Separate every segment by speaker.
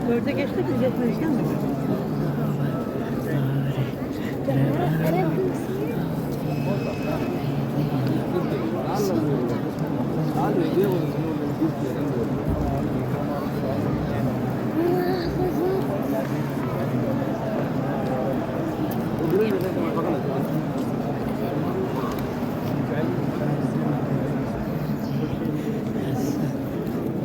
Speaker 1: Dörde geçtik mi? Geçmezken mi?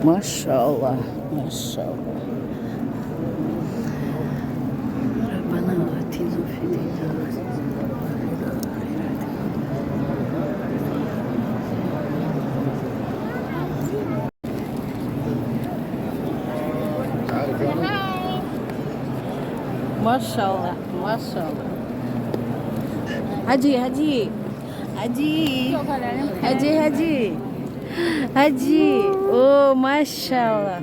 Speaker 2: Maşallah, maşallah. Rabbana atina fid dunya. Maşallah, maşallah. Haji, haji. Haji. Haji, haji. Haji. Oh, maşallah.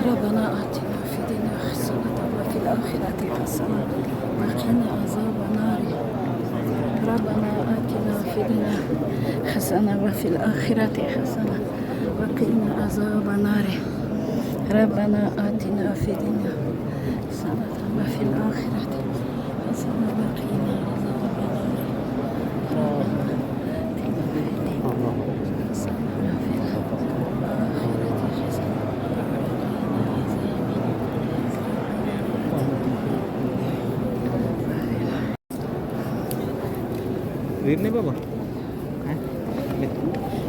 Speaker 2: ربنا آتنا في الدنيا حسنة وفي الآخرة حسنة وقنا عذاب النار ربنا آتنا في الدنيا حسنة وفي الآخرة حسنة وقنا عذاب النار ربنا آتنا في الدنيا حسنة وفي الآخرة حسنة وقنا عذاب النار
Speaker 3: Ini Baba?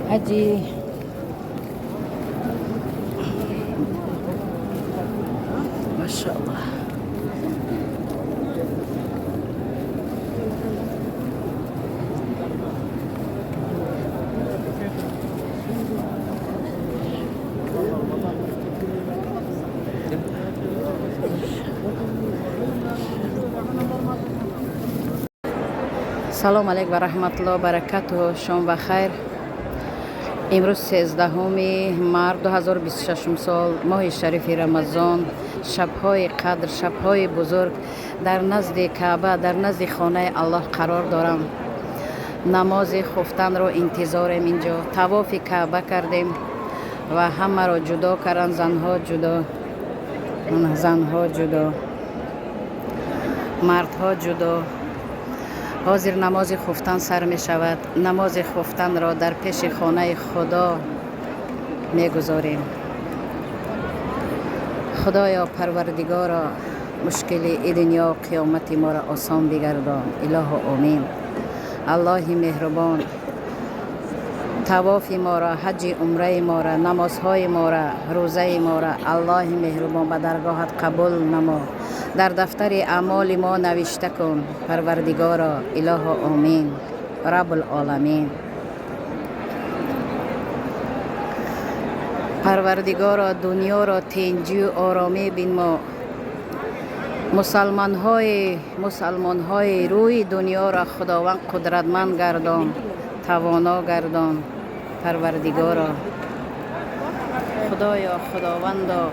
Speaker 2: Haji. Maşallah. سلام علیکم و رحمت الله و برکاته. شما بخیر. امروز 13 مارس 2026 سال ماه شریف رمضان، شب‌های قدر، شب‌های بزرگ در نزد کعبه، در نزد خانه الله قرار دارم. نماز خفتن رو انتظارم اینجا. طواف کعبه کردیم و همه رو جدا کردن، زنها جدا، مردها جدا. حاضر نماز خفتن سر می شود. نماز خفتن را در پیش خانه خدا می گذاریم. خدایا پروردگارا، مشکل ای دنیا و قیامت ما را آسان بگردان. اله آمین. الله مهربان، طواف ما را، حج عمره ما را، نمازهای ما را، روزه ما را الله مهربان به درگاهت قبول نما. در دفتر اعمال ما نوشته کن پروردگارا. اله آمین رب العالمین. پروردگارا دنیا را تنجی و آرامی بینما. مسلمان های روی دنیا را خداوند قدرتمند گردان، توانا گردان. پروردگارا خدایا، خداوندا،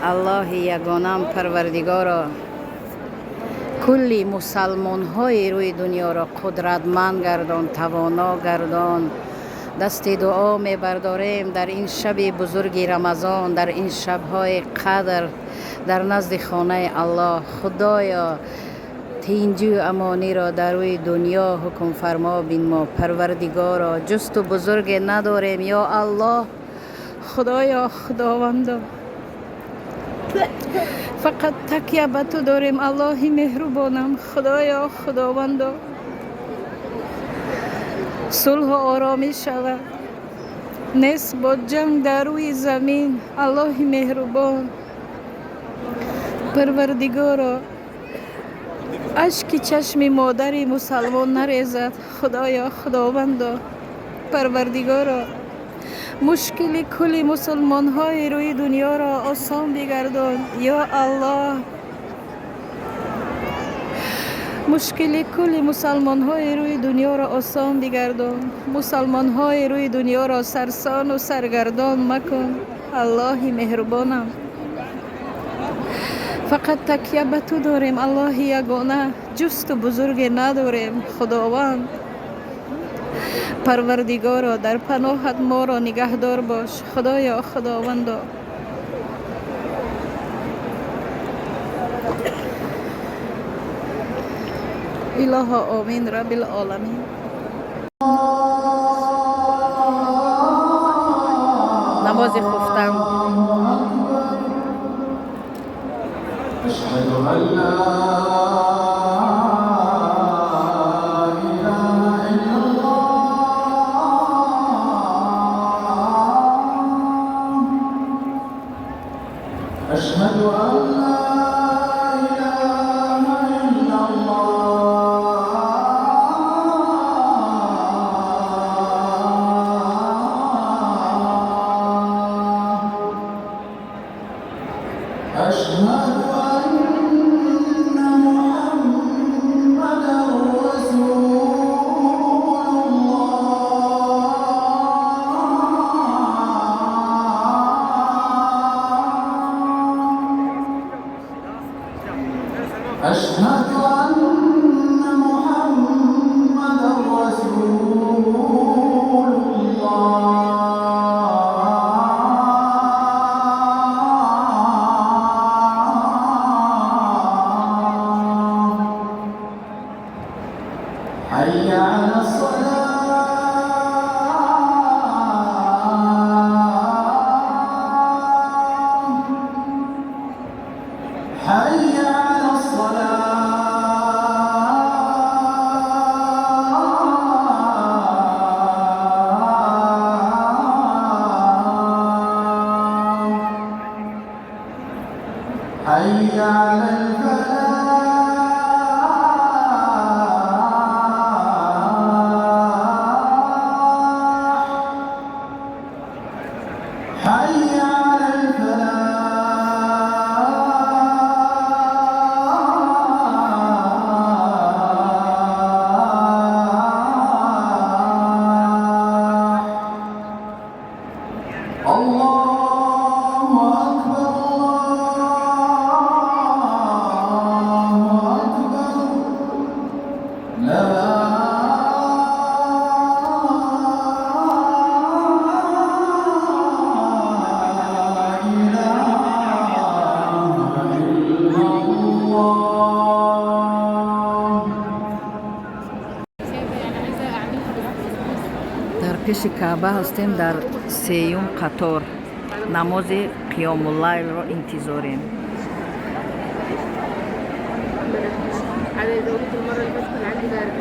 Speaker 2: الله یگانم، پروردگارا کلی مسلمان های روی دنیا را قدرتمند گردان، توانا گردان. دست دعا می برداریم در این شب بزرگ رمضان، در این شب‌های قدر در نزد خانه الله. خدایا تینجی و امانی را در روی دنیا حکم فرما بین ما. پروردگارا جست و بزرگ نداریم یا الله. خدایا، خداوندا، فقط تکیه به تو داریم الله مهربانم. خدایا، خداوندا، صلح و آرامی شود، نیست با جنگ در روی زمین الله مهربان. پروردگارا اشک چشم مادری مسلمان نریزد. خدایا، خداوندا، پروردگارا مشکل کل مسلمان های روی دنیا را آسان بگردان یا الله. مشکل کل مسلمان های روی دنیا را آسان بگردان. مسلمان های روی دنیا را سرسان و سرگردان مکن الله مهربانم. فقط تکیه به تو داریم الله یگانه، جست و بزرگ نداریم خداوند. پروردگارا در پناهت ما را نگهدار باش خدایا، خداوندا. اله آمین رب العالمین. نماز خفتن.
Speaker 3: أشهد أن لا إله إلا الله. أشهد أن لا إله إلا الله. أشهد أشهد أن محمدًا رسول الله. حي على الصلاة. حي على الصلاة. حي على الفلاح. حي على الفلاح. الله أكبر، الله أكبر. لا إله إلا الله.
Speaker 2: در پیش کعبه هستیم، در سیوم قطار. نماز قیام اللیل را انتظاریم.
Speaker 1: على زوجة المرة اللي فاتت كان عندي برد.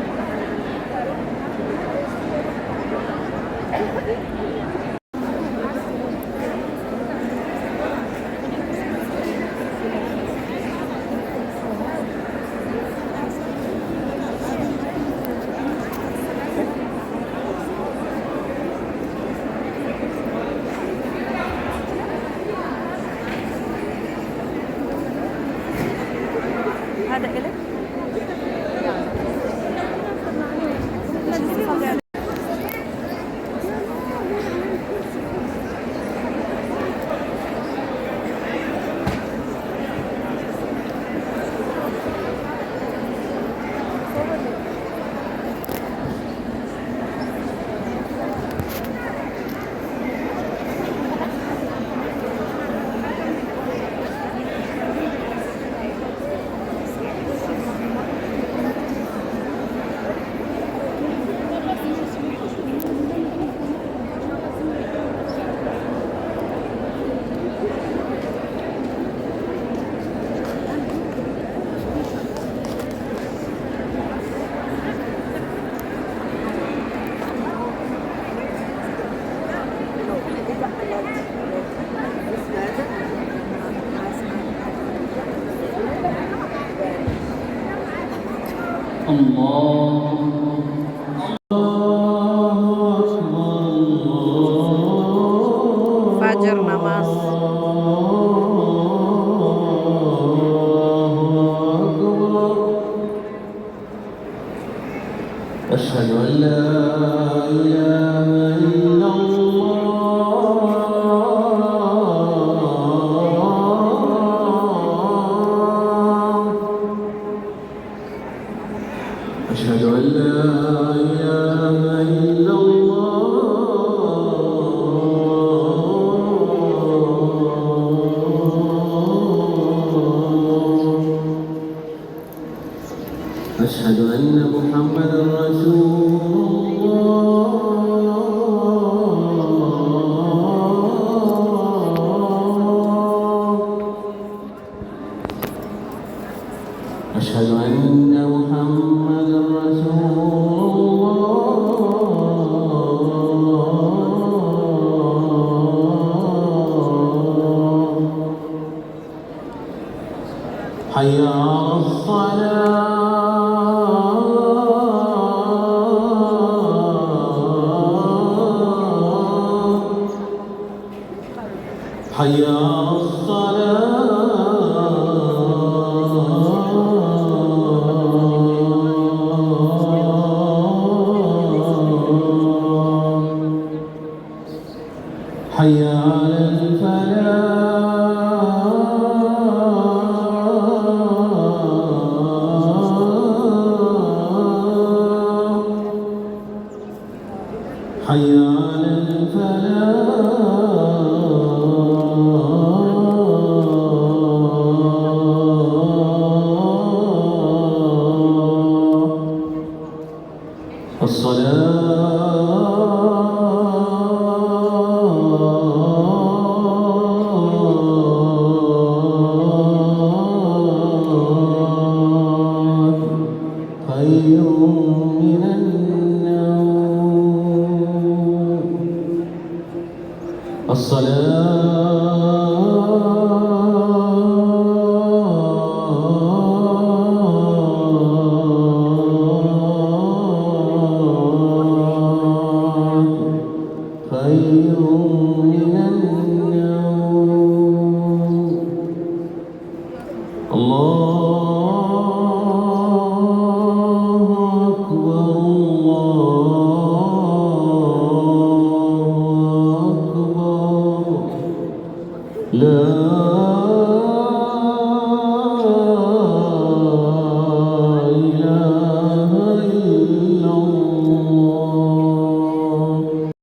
Speaker 3: الله
Speaker 2: ফাজর নামাজ
Speaker 3: أشهد أن لا إله إلا الله أشهد أن لا إله إلا الله أشهد أن محمدا رسول الله أشهد أن محمدا رسول الله حي على الصلاة حي على الصلاة حي على الفلاح حي على الفلاح الصلاة خير من النوم الصلاة